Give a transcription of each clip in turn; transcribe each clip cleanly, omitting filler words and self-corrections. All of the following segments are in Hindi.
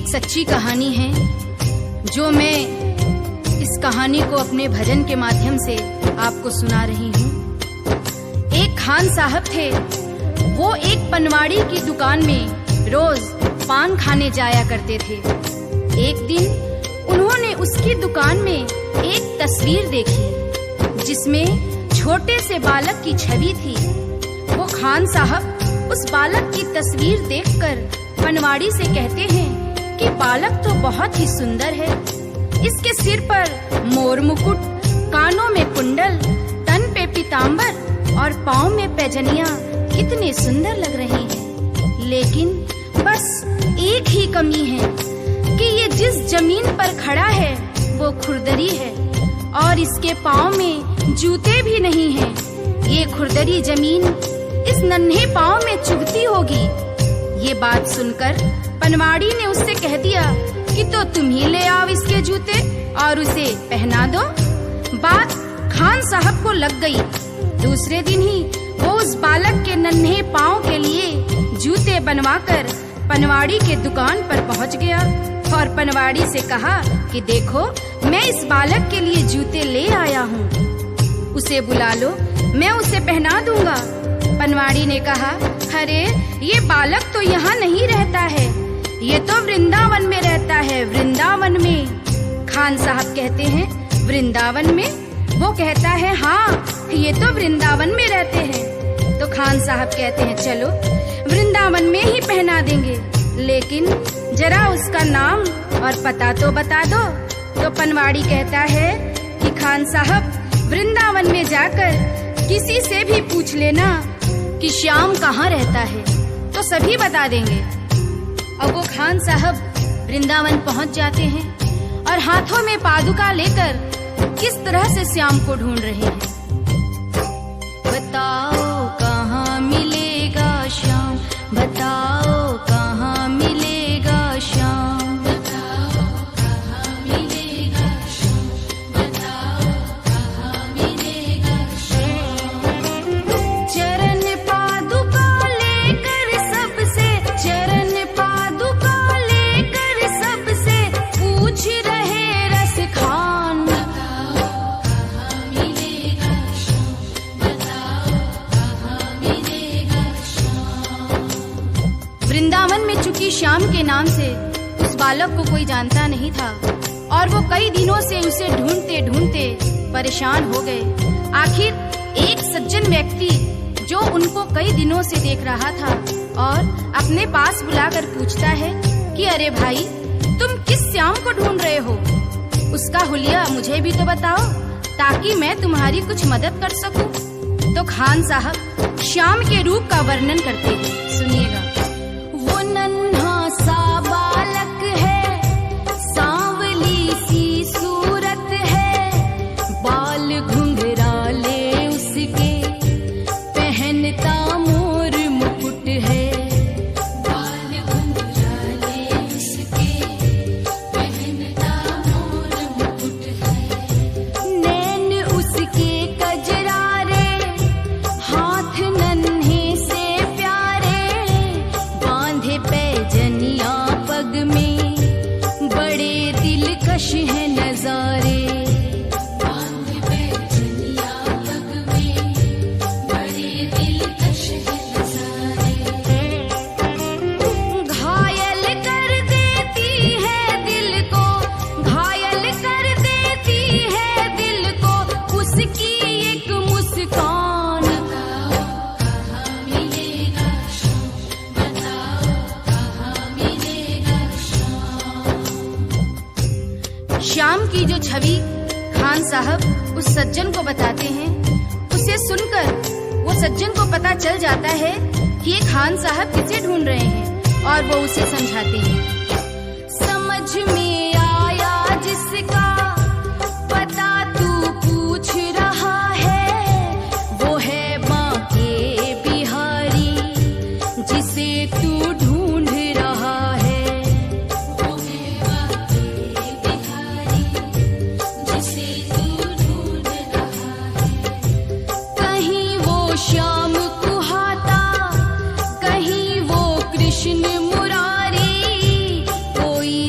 एक सच्ची कहानी है जो मैं इस कहानी को अपने भजन के माध्यम से आपको सुना रही हूँ। एक खान साहब थे, वो एक पनवाड़ी की दुकान में रोज पान खाने जाया करते थे। एक दिन उन्होंने उसकी दुकान में एक तस्वीर देखी जिसमें छोटे से बालक की छवि थी। वो खान साहब उस बालक की तस्वीर देखकर पनवाड़ी से कहते हैं कि बालक तो बहुत ही सुंदर है। इसके सिर पर मोर मुकुट, कानों में कुंडल, तन पे पीतांबर और पाँव में पैजनियां कितने सुंदर लग रही हैं। लेकिन बस एक ही कमी है कि ये जिस जमीन पर खड़ा है वो खुरदरी है और इसके पाँव में जूते भी नहीं हैं। ये खुरदरी जमीन इस नन्हे पाँव में चुभती होगी। ये बात सुनकर पनवाड़ी ने उससे कह दिया कि तो तुम ही ले आओ इसके जूते और उसे पहना दो। बात खान साहब को लग गई। दूसरे दिन ही वो उस बालक के नन्हे पाँव के लिए जूते बनवाकर पनवाड़ी के दुकान पर पहुंच गया और पनवाड़ी से कहा कि देखो, मैं इस बालक के लिए जूते ले आया हूँ, उसे बुला लो, मैं उसे पहना दूंगा। पनवाड़ी ने कहा, अरे ये बालक तो यहाँ नहीं रहता है, ये तो वृंदावन में रहता है, वृंदावन में। खान साहब कहते हैं, वृंदावन में? वो कहता है, हाँ, ये तो वृंदावन में रहते हैं। तो खान साहब कहते हैं, चलो वृंदावन में ही पहना देंगे, लेकिन जरा उसका नाम और पता तो बता दो। तो पनवाड़ी कहता है कि खान साहब, वृंदावन में जाकर किसी से भी पूछ लेना कि श्याम कहाँ रहता है, तो सभी बता देंगे। अब वो खान साहब वृंदावन पहुंच जाते हैं और हाथों में पादुका लेकर किस तरह से श्याम को ढूंढ रहे हैं। बताओ कहाँ मिलेगा श्याम, बताओ कहाँ मिलेगा श्याम, बताओ कहाँ मिलेगा श्याम, बताओ कहाँ मिलेगा श्याम। चरण पादुका लेकर सबसे, चरण पादुका लेकर सबसे पूछ रहे रस खान, बताओ कहाँ मिलेगा श्याम, बताओ कहाँ मिलेगा श्याम। वृंदावन में चूंकि श्याम के नाम से उस बालक को कोई जानता नहीं था और वो कई दिनों से उसे ढूंढते ढूंढते परेशान हो गए। आखिर एक सज्जन व्यक्ति जो उनको कई दिनों से देख रहा था और अपने पास बुलाकर पूछता है कि अरे भाई, तुम किस श्याम को ढूंढ रहे हो? उसका हुलिया मुझे भी तो बताओ ताकि मैं तुम्हारी कुछ मदद कर सकूं। तो खान साहब श्याम के रूप का वर्णन करते हैं, सुनिएगा। वो नन्हा सा बालक है, सांवली सी सूरत है, बाल घुंघराले उसके, पहनता मोर मुकुट है, बाल घुंघराले उसके, पहनता मोर मुकुट है, नैन उसके कजरारे, हाथ नन्हे से प्यारे, बांधे पैजनिया पग में, बड़े दिलकश है नजारे, बांधे पैजनिया पग में, बड़े दिलकश है नजारे। घायल कर देती है दिल को, घायल कर देती है दिल को, उसकी एक मुस्कान, बताओ कहाँ मिलेगा श्याम, बताओ कहाँ मिलेगा श्याम। श्याम की जो छवि खान साहब उस सज्जन को बताते हैं, उसे सुनकर वो सज्जन को पता चल जाता है कि ये खान साहब किसे ढूंढ रहे हैं और वो उसे समझाते हैं। समझ में आया जिसका पता तू पूछ रहा है, वो है बांके बिहारी जिसे तू ढूंढ रहा है, वो है बांके बिहारी जिसे तू ढूंढ रहा है। कहीं वो श्याम कुहाता, कहीं वो कृष्ण मुरारी, कोई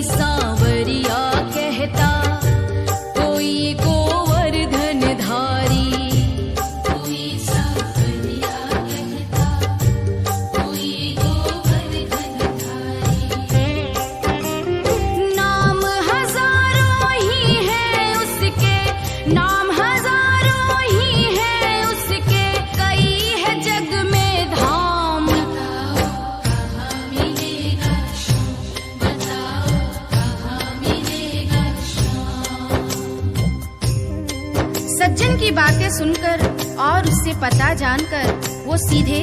की बातें सुनकर और उससे पता जानकर वो सीधे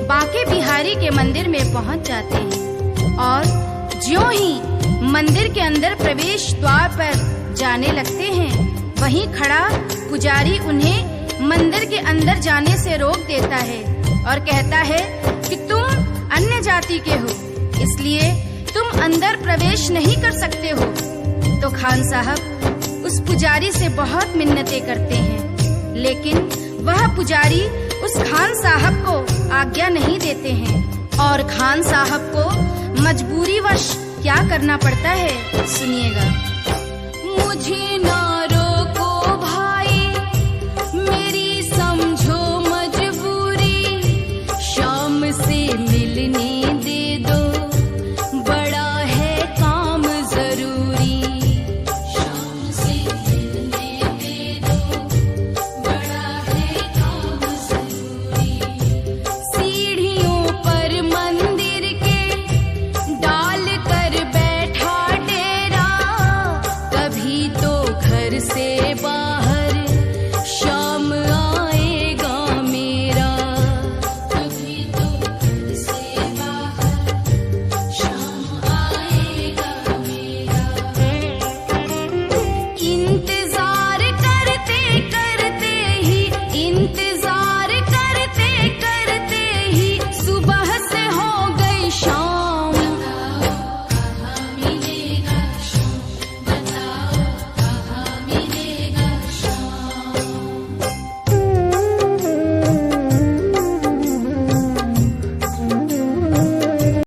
बांके बिहारी के मंदिर में पहुंच जाते हैं और ज्यों ही मंदिर के अंदर प्रवेश द्वार पर जाने लगते हैं, वहीं खड़ा पुजारी उन्हें मंदिर के अंदर जाने से रोक देता है और कहता है कि तुम अन्य जाति के हो, इसलिए तुम अंदर प्रवेश नहीं कर सकते हो। तो खान साहब उस पुजारी से बहुत मिन्नतें करते हैं, लेकिन वह पुजारी उस खान साहब को आज्ञा नहीं देते हैं और खान साहब को मजबूरीवश क्या करना पड़ता है, सुनिएगा। मुझे ना